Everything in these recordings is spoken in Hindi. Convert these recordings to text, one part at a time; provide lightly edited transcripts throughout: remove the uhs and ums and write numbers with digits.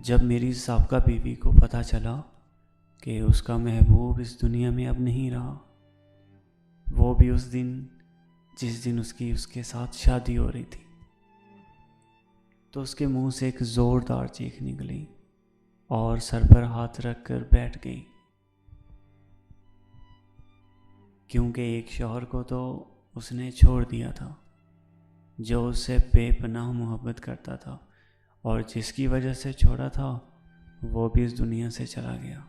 जब मेरी साबका बीवी को पता चला कि उसका महबूब इस दुनिया में अब नहीं रहा, वो भी उस दिन जिस दिन उसके साथ शादी हो रही थी, तो उसके मुंह से एक ज़ोरदार चीख निकली और सर पर हाथ रख कर बैठ गई। क्योंकि एक शौहर को तो उसने छोड़ दिया था जो उससे बेपनाह मोहब्बत करता था, और जिसकी वजह से छोड़ा था वो भी इस दुनिया से चला गया।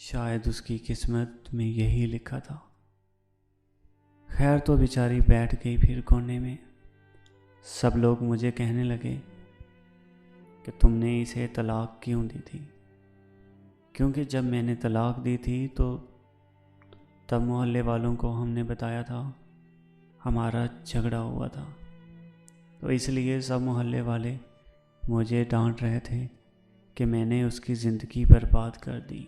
शायद उसकी किस्मत में यही लिखा था। खैर, तो बेचारी बैठ गई फिर कोने में। सब लोग मुझे कहने लगे कि तुमने इसे तलाक क्यों दी थी, क्योंकि जब मैंने तलाक दी थी तो तब मोहल्ले वालों को हमने बताया था हमारा झगड़ा हुआ था, तो इसलिए सब मोहल्ले वाले मुझे डांट रहे थे कि मैंने उसकी ज़िंदगी बर्बाद कर दी।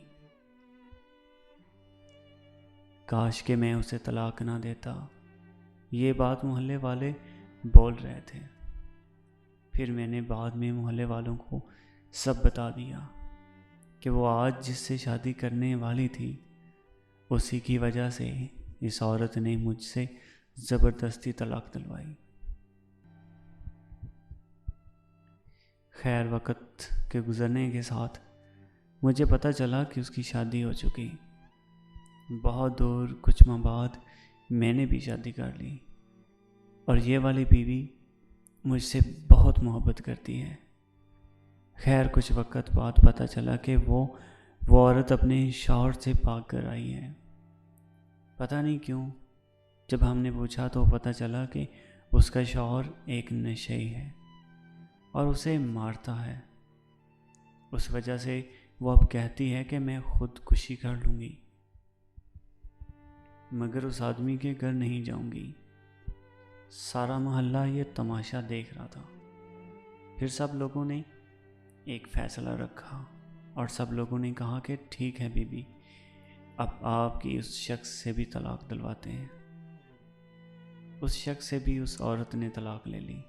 काश कि मैं उसे तलाक ना देता, ये बात मोहल्ले वाले बोल रहे थे। फिर मैंने बाद में मोहल्ले वालों को सब बता दिया कि वो आज जिससे शादी करने वाली थी उसी की वजह से इस औरत ने मुझसे ज़बरदस्ती तलाक दिलवाई। खैर, वक़्त के गुज़रने के साथ मुझे पता चला कि उसकी शादी हो चुकी। बहुत दूर कुछ माह बाद मैंने भी शादी कर ली, और ये वाली बीवी मुझसे बहुत मोहब्बत करती है। खैर, कुछ वक़्त बाद पता चला कि वो औरत अपने शौहर से भाग कर आई है। पता नहीं क्यों, जब हमने पूछा तो पता चला कि उसका शौहर एक नशेड़ी है और उसे मारता है। उस वजह से वो अब कहती है कि मैं खुदकुशी कर लूँगी, मगर उस आदमी के घर नहीं जाऊँगी। सारा मोहल्ला ये तमाशा देख रहा था। फिर सब लोगों ने एक फ़ैसला रखा और सब लोगों ने कहा कि ठीक है बीबी, अब आपकी उस शख्स से भी तलाक दिलवाते हैं। उस शख्स से भी उस औरत ने तलाक ले ली।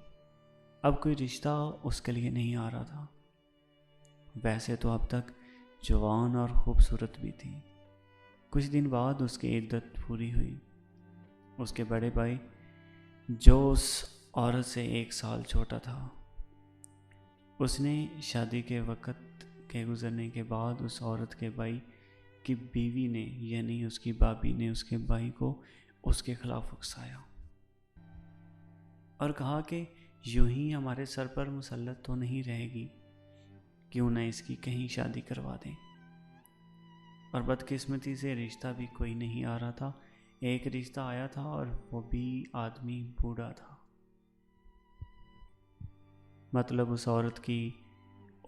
अब कोई रिश्ता उसके लिए नहीं आ रहा था। वैसे तो अब तक जवान और खूबसूरत भी थी। कुछ दिन बाद उसकी इद्दत पूरी हुई। उसके बड़े भाई, जो उस औरत से 1 साल छोटा था, उसने शादी के वक़्त के गुज़रने के बाद उस औरत के भाई की बीवी ने, यानी उसकी भाभी ने, उसके भाई को उसके ख़िलाफ़ उकसाया और कहा कि यूं ही हमारे सर पर मुसल्लत तो नहीं रहेगी, क्यों ना इसकी कहीं शादी करवा दें। और बदकिस्मती से रिश्ता भी कोई नहीं आ रहा था। एक रिश्ता आया था और वो भी आदमी बूढ़ा था। मतलब उस औरत की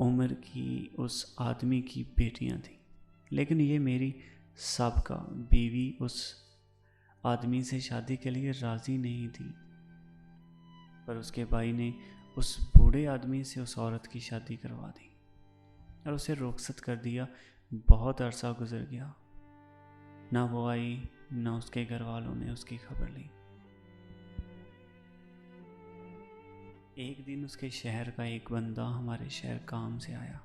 उम्र की उस आदमी की बेटियां थीं। लेकिन ये मेरी साबका बीवी उस आदमी से शादी के लिए राज़ी नहीं थी, पर उसके भाई ने उस बूढ़े आदमी से उस औरत की शादी करवा दी और उसे रुखसत कर दिया। बहुत अरसा गुजर गया, ना वो आई ना उसके घर वालों ने उसकी खबर ली। एक दिन उसके शहर का एक बंदा हमारे शहर काम से आया।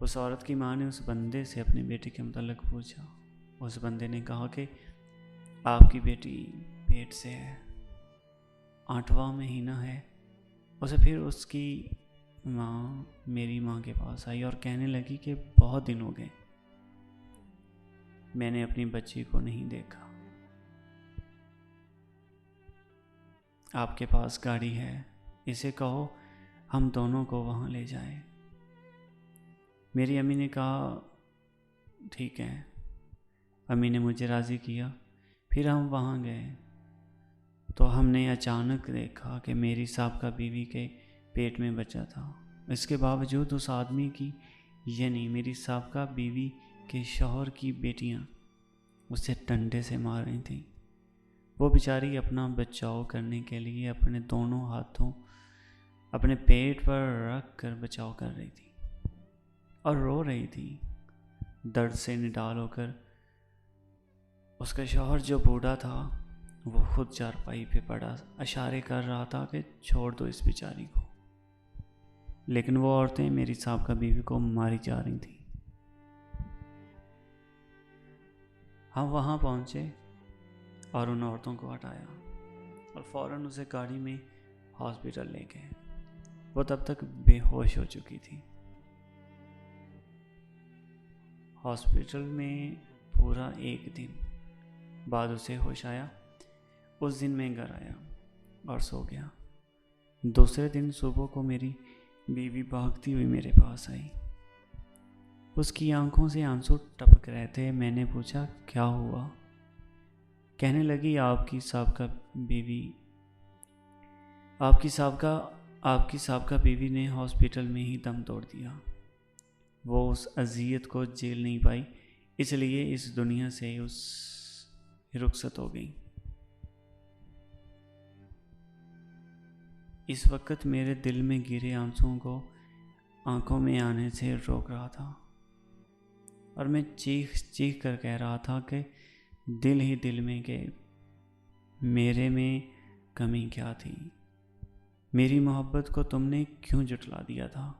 उस औरत की माँ ने उस बंदे से अपने बेटे के मुताल्लिक़ पूछा। उस बंदे ने कहा कि आपकी बेटी पेट से है, 8वां महीना है। उसे फिर उसकी माँ मेरी माँ के पास आई और कहने लगी कि बहुत दिन हो गए मैंने अपनी बच्ची को नहीं देखा। आपके पास गाड़ी है, इसे कहो हम दोनों को वहाँ ले जाएं। मेरी अम्मी ने कहा ठीक है। अम्मी ने मुझे राज़ी किया। फिर हम वहाँ गए तो हमने अचानक देखा कि मेरी साबका बीवी के पेट में बच्चा था। इसके बावजूद उस आदमी की, यानी मेरी साबका बीवी के शौहर की बेटियां उसे डंडे से मार रही थीं। वो बेचारी अपना बचाव करने के लिए अपने दोनों हाथों अपने पेट पर रख कर बचाव कर रही थी और रो रही थी दर्द से निडाल होकर। उसका शौहर जो बूढ़ा था वो खुद चारपाई पे पड़ा इशारे कर रहा था कि छोड़ दो इस बेचारी को, लेकिन वो औरतें मेरी साहबका बीवी को मारी जा रही थी। हम वहाँ पहुँचे और उन औरतों को हटाया और फ़ौरन उसे गाड़ी में हॉस्पिटल ले गए। वो तब तक बेहोश हो चुकी थी। हॉस्पिटल में पूरा 1 दिन बाद उसे होश आया। उस दिन मैं घर आया और सो गया। दूसरे दिन सुबह को मेरी बीवी भागती हुई मेरे पास आई। उसकी आंखों से आंसू टपक रहे थे। मैंने पूछा क्या हुआ? कहने लगी आपकी साहबका बीवी ने हॉस्पिटल में ही दम तोड़ दिया। वो उस अजियत को झेल नहीं पाई, इसलिए इस दुनिया से रुखसत हो गई। इस वक्त मेरे दिल में गिरे आंसुओं को आंखों में आने से रोक रहा था और मैं चीख चीख कर कह रहा था कि दिल ही दिल में कि मेरे में कमी क्या थी, मेरी मोहब्बत को तुमने क्यों जुटला दिया था।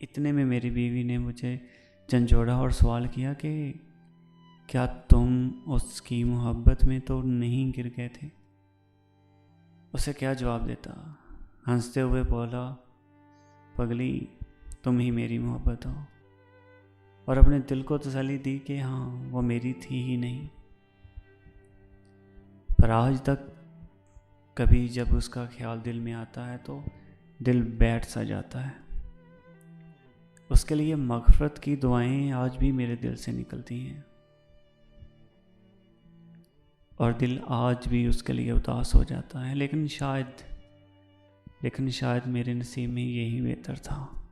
इतने में मेरी बीवी ने मुझे झंझोड़ा और सवाल किया कि क्या तुम उसकी मोहब्बत में तो नहीं गिर गए थे? उसे क्या जवाब देता? हंसते हुए बोला, पगली तुम ही मेरी मोहब्बत हो, और अपने दिल को तसल्ली दी कि हाँ वो मेरी थी ही नहीं। पर आज तक कभी जब उसका ख्याल दिल में आता है तो दिल बैठ सा जाता है। उसके लिए मग़फ़िरत की दुआएं आज भी मेरे दिल से निकलती हैं और दिल आज भी उसके लिए उदास हो जाता है, लेकिन शायद मेरे नसीब में यही बेहतर था।